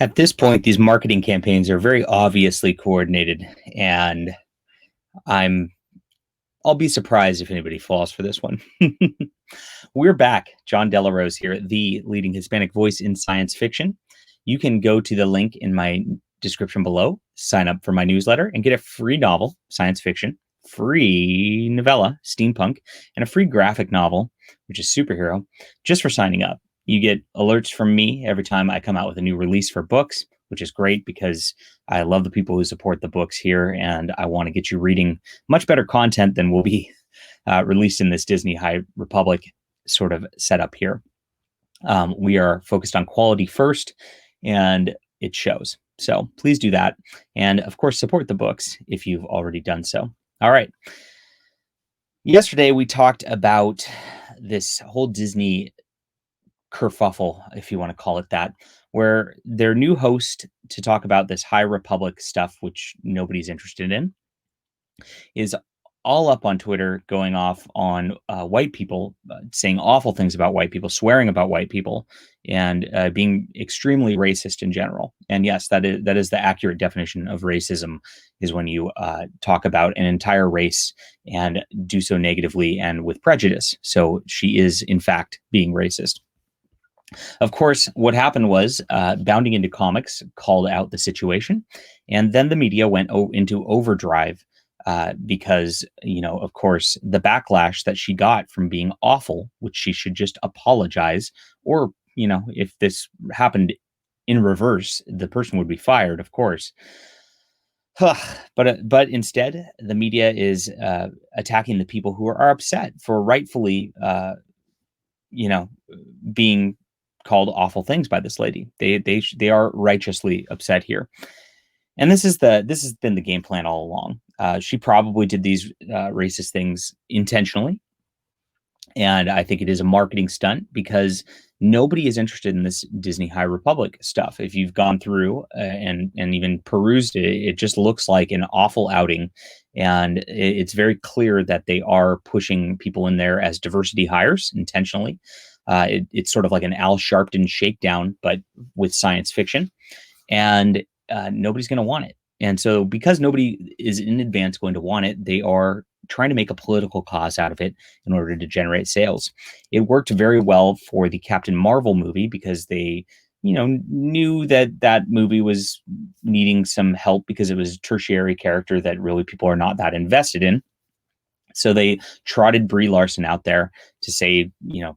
At this point, these marketing campaigns are very obviously coordinated, and I'm I'll be surprised if anybody falls for this one. We're back. John Delarose here, the leading Hispanic voice in science fiction. You can go to the link in my description below, sign up for my newsletter, and get a free novel, science fiction, free novella, steampunk, and a free graphic novel, which is superhero, just for signing up. You get alerts from me every time I come out with a new release for books, which is great because I love the people who support the books here, and I want to get you reading much better content than will be released in this Disney High Republic sort of setup here. We are focused on quality first, and it shows. So please do that. And of course, support the books if you've already done so. All right. Yesterday, we talked about this whole Disney kerfuffle, if you want to call it that, where their new host to talk about this High Republic stuff, which nobody's interested in, is all up on Twitter going off on white people, saying awful things about white people, swearing about white people, and being extremely racist in general. And yes, that is the accurate definition of racism, is when you talk about an entire race and do so negatively and with prejudice. So she is, in fact, being racist. Of course, what happened was Bounding Into Comics called out the situation, and then the media went into overdrive because, of course, the backlash that she got from being awful, which she should just apologize, or, if this happened in reverse, the person would be fired, of course. But instead, the media is attacking the people who are upset for rightfully, being called awful things by this lady. They are righteously upset here. And this has been the game plan all along. She probably did these racist things intentionally. And I think it is a marketing stunt because nobody is interested in this Disney High Republic stuff. If you've gone through and even perused it, it just looks like an awful outing. And it's very clear that they are pushing people in there as diversity hires intentionally. It's sort of like an Al Sharpton shakedown, but with science fiction. And nobody's going to want it. And so because nobody is in advance going to want it, they are trying to make a political cause out of it in order to generate sales. It worked very well for the Captain Marvel movie because they, knew that movie was needing some help because it was a tertiary character that really people are not that invested in. So they trotted Brie Larson out there to say,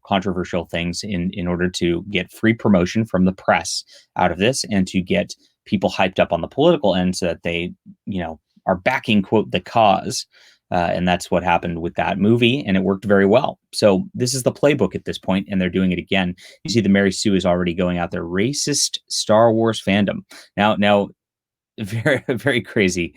controversial things in order to get free promotion from the press out of this and to get people hyped up on the political end so that they, are backing, quote, the cause. And that's what happened with that movie. And it worked very well. So this is the playbook at this point, and they're doing it again. You see the Mary Sue is already going out there. Racist Star Wars fandom. Now, very, very crazy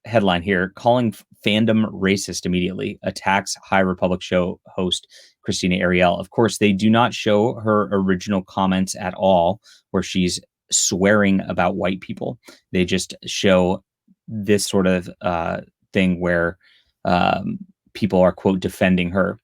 headline here, calling fandom racist immediately, attacks High Republic show host Christina Ariel. Of course, they do not show her original comments at all where she's swearing about white people. They just show this sort of thing where people are, quote, defending her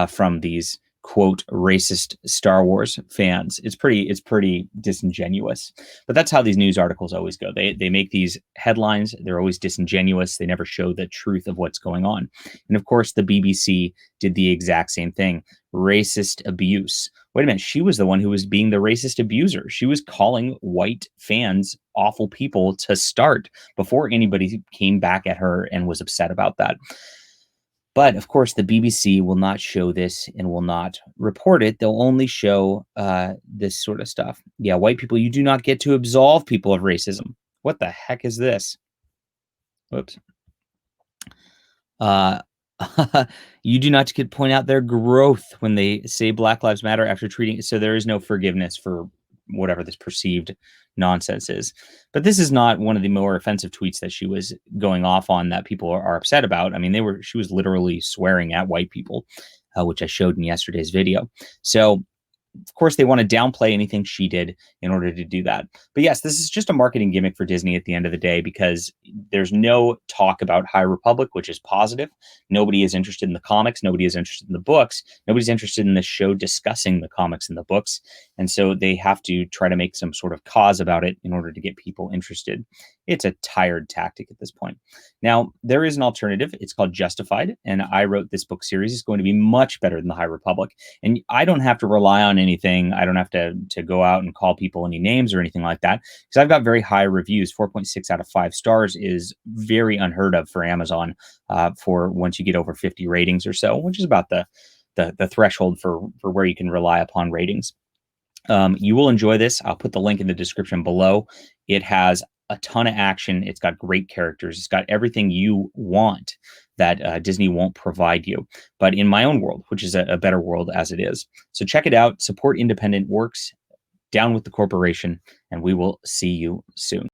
from these, quote, racist Star Wars fans. It's pretty disingenuous. But that's how these news articles always go. They make these headlines. They're always disingenuous. They never show the truth of what's going on. And of course, the BBC did the exact same thing. Racist abuse. Wait a minute. She was the one who was being the racist abuser. She was calling white fans awful people to start before anybody came back at her and was upset about that. But of course, the BBC will not show this and will not report it. They'll only show this sort of stuff. Yeah, white people, you do not get to absolve people of racism. What the heck is this? Whoops. You do not get to point out their growth when they say Black Lives Matter after treating. So there is no forgiveness for whatever this perceived nonsense is. But this is not one of the more offensive tweets that she was going off on that people are upset about. I mean, she was literally swearing at white people, which I showed in yesterday's video. So of course, they want to downplay anything she did in order to do that. But yes, this is just a marketing gimmick for Disney at the end of the day, because there's no talk about High Republic, which is positive. Nobody is interested in the comics. Nobody is interested in the books. Nobody's interested in the show discussing the comics and the books. And so they have to try to make some sort of cause about it in order to get people interested. It's a tired tactic at this point. Now, there is an alternative. It's called Justified. And I wrote this book series. It's going to be much better than the High Republic. And I don't have to rely on anything. I don't have to go out and call people any names or anything like that, because I've got very high reviews. 4.6 out of 5 stars is very unheard of for Amazon, for once you get over 50 ratings or so, which is about the threshold for where you can rely upon ratings. You will enjoy this. I'll put the link in the description below. It has a ton of action. It's got great characters. It's got everything you want that Disney won't provide you, but in my own world, which is a better world as it is. So check it out. Support independent works. Down with the corporation, and we will see you soon.